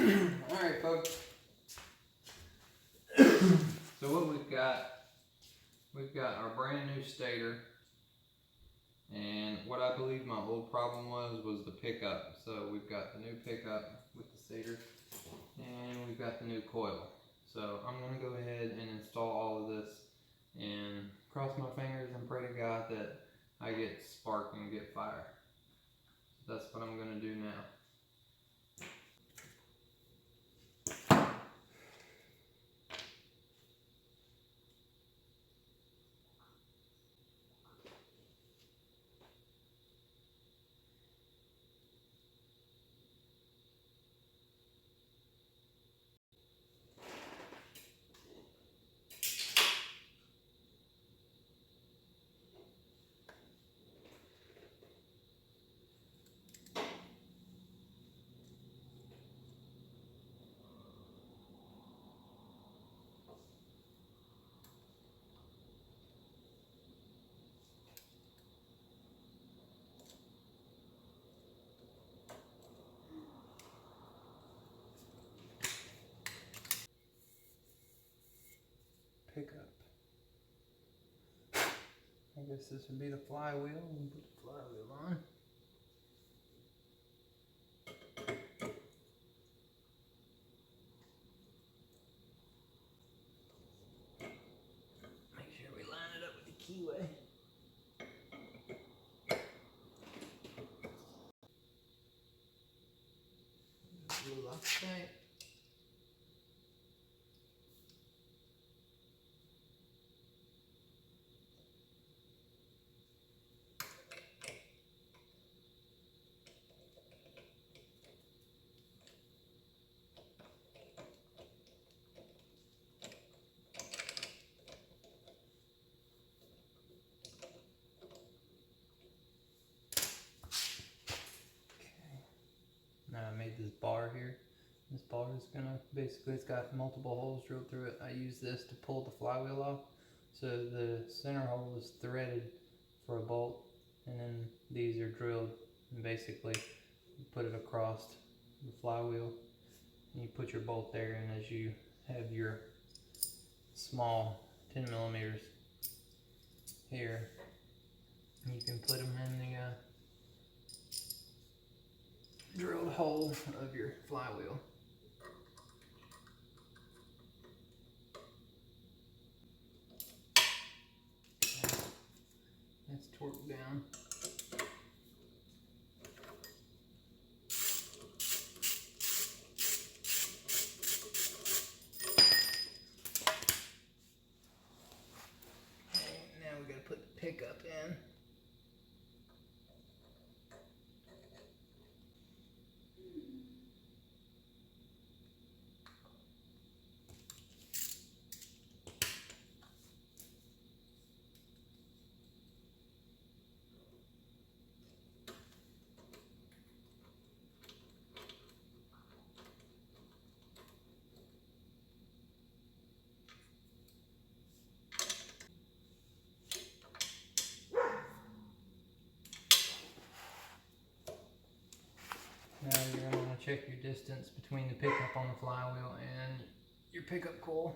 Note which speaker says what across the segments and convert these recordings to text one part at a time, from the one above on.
Speaker 1: Alright folks, so what we've got our brand new stator, and what I believe my old problem was the pickup. So we've got the new pickup with the stator, and we've got the new coil. So I'm going to go ahead and install all of this and cross my fingers and pray to God that I get spark and get fire. That's what I'm going to do now. Pickup. I guess this would be the flywheel. We'll put the flywheel on. Make sure we line it up with the keyway. Blue Loctite. Now I made this bar here. This bar is gonna, basically it's got multiple holes drilled through it. I use this to pull the flywheel off. So the center hole is threaded for a bolt, and then these are drilled, and basically you put it across the flywheel and you put your bolt there, and as you have your small 10 millimeters here, you can put them in the drilled hole of your flywheel. That's torqued down. Okay, now we gotta put the pickup in. Now you're going to want to check your distance between the pickup on the flywheel and your pickup coil.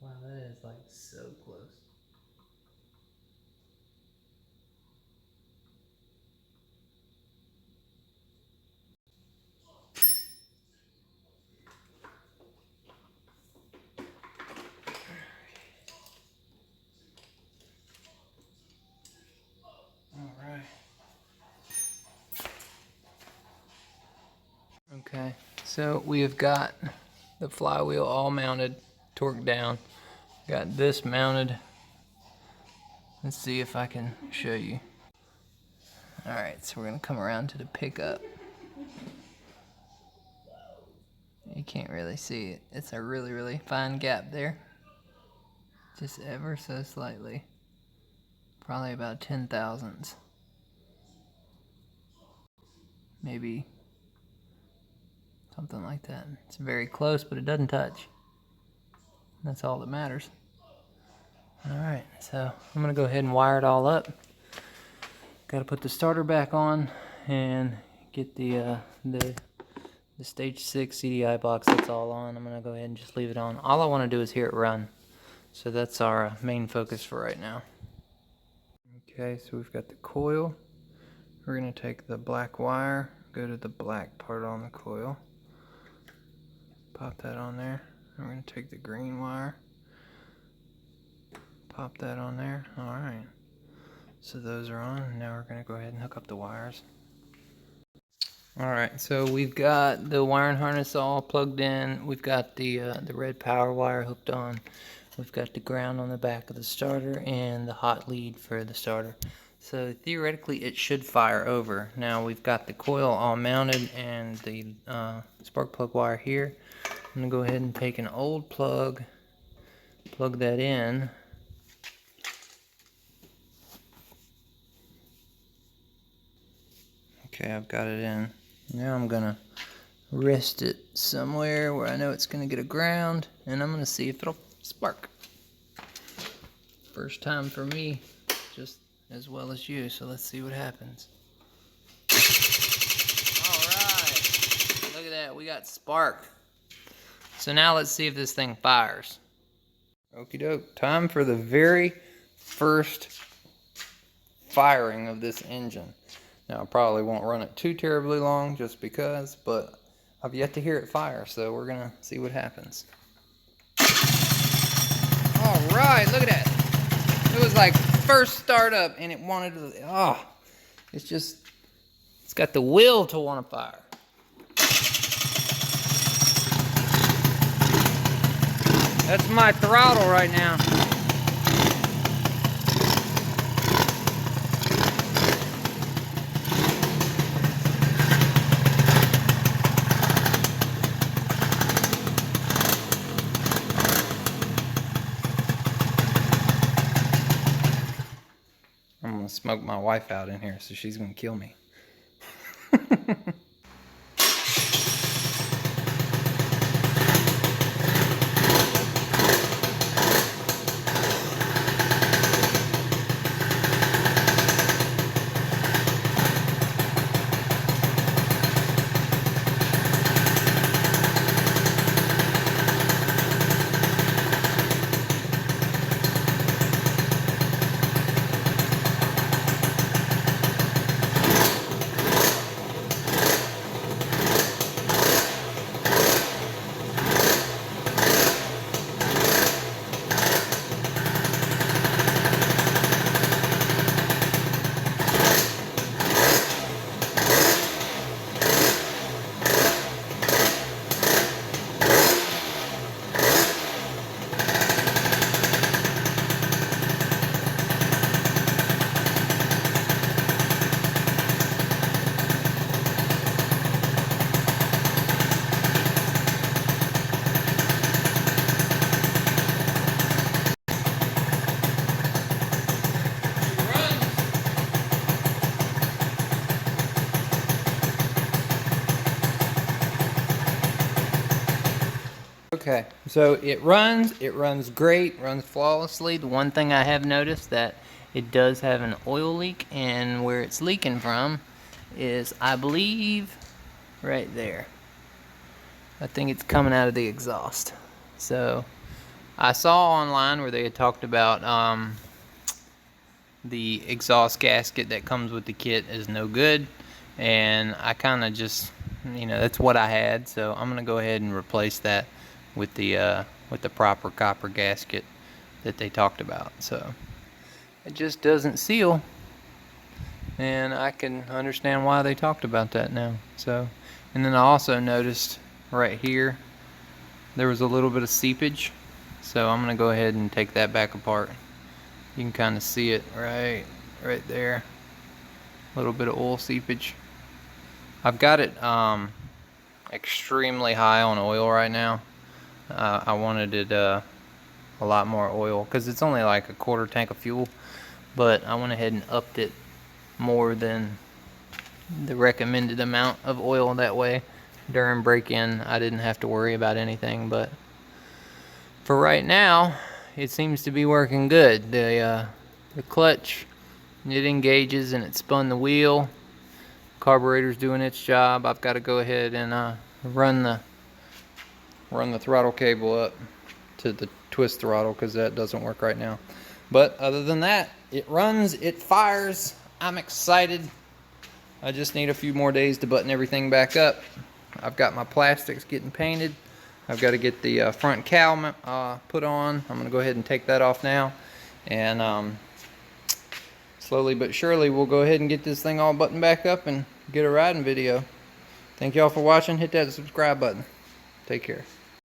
Speaker 1: Wow, that is like so close. Alright. Okay, so we have got the flywheel all mounted, torqued down. Got this mounted. Let's see if I can show you. Alright, so we're going to come around to the pickup. You can't really see it. It's a really, really fine gap there. Just ever so slightly. Probably about 10 thousandths. Maybe something like that. It's very close, but it doesn't touch. That's all that matters. Alright, so I'm going to go ahead and wire it all up. Got to put the starter back on and get the stage 6 CDI box. That's all on. I'm going to go ahead and just leave it on. All I want to do is hear it run. So that's our main focus for right now. Okay, so we've got the coil. We're going to take the black wire, go to the black part on the coil, pop that on there. And we're going to take the green wire, pop that on there. Alright, so those are on. Now we're going to go ahead and hook up the wires. Alright, so we've got the wiring harness all plugged in. We've got the red power wire hooked on. We've got the ground on the back of the starter and the hot lead for the starter. So theoretically it should fire over. Now we've got the coil all mounted and the spark plug wire here. I'm going to go ahead and take an old plug, plug that in. Okay, I've got it in. Now I'm going to rest it somewhere where I know it's going to get a ground, and I'm going to see if it'll spark. First time for me, just as well as you, so let's see what happens. Alright, look at that, we got spark. So now let's see if this thing fires. Okie doke, time for the very first firing of this engine. Now I probably won't run it too terribly long just because, but I've yet to hear it fire, so we're gonna see what happens. Alright, look at that. It was like first startup and it wanted to, it's got the will to want to fire. That's my throttle right now. I'm gonna smoke my wife out in here, so she's gonna kill me. Okay, so it runs great, runs flawlessly. The one thing I have noticed that it does have an oil leak, and where it's leaking from is, I believe, right there. I think it's coming out of the exhaust. So I saw online where they had talked about the exhaust gasket that comes with the kit is no good, and I kind of just, that's what I had, so I'm gonna go ahead and replace that with the proper copper gasket that they talked about. So it just doesn't seal, and I can understand why they talked about that now. So, and then I also noticed right here there was a little bit of seepage, so I'm gonna go ahead and take that back apart. You can kind of see it right there, a little bit of oil seepage. I've got it extremely high on oil right now. I wanted it a lot more oil because it's only like a quarter tank of fuel, but I went ahead and upped it more than the recommended amount of oil. That way during break-in I didn't have to worry about anything, but for right now, it seems to be working good. The clutch, it engages and it spun the wheel. Carburetor's doing its job. I've got to go ahead and run the throttle cable up to the twist throttle because that doesn't work right now. But other than that, it runs, it fires. I'm excited. I just need a few more days to button everything back up. I've got my plastics getting painted. I've got to get the front cowl put on. I'm going to go ahead and take that off now. And slowly but surely, we'll go ahead and get this thing all buttoned back up and get a riding video. Thank y'all for watching. Hit that subscribe button. Take care.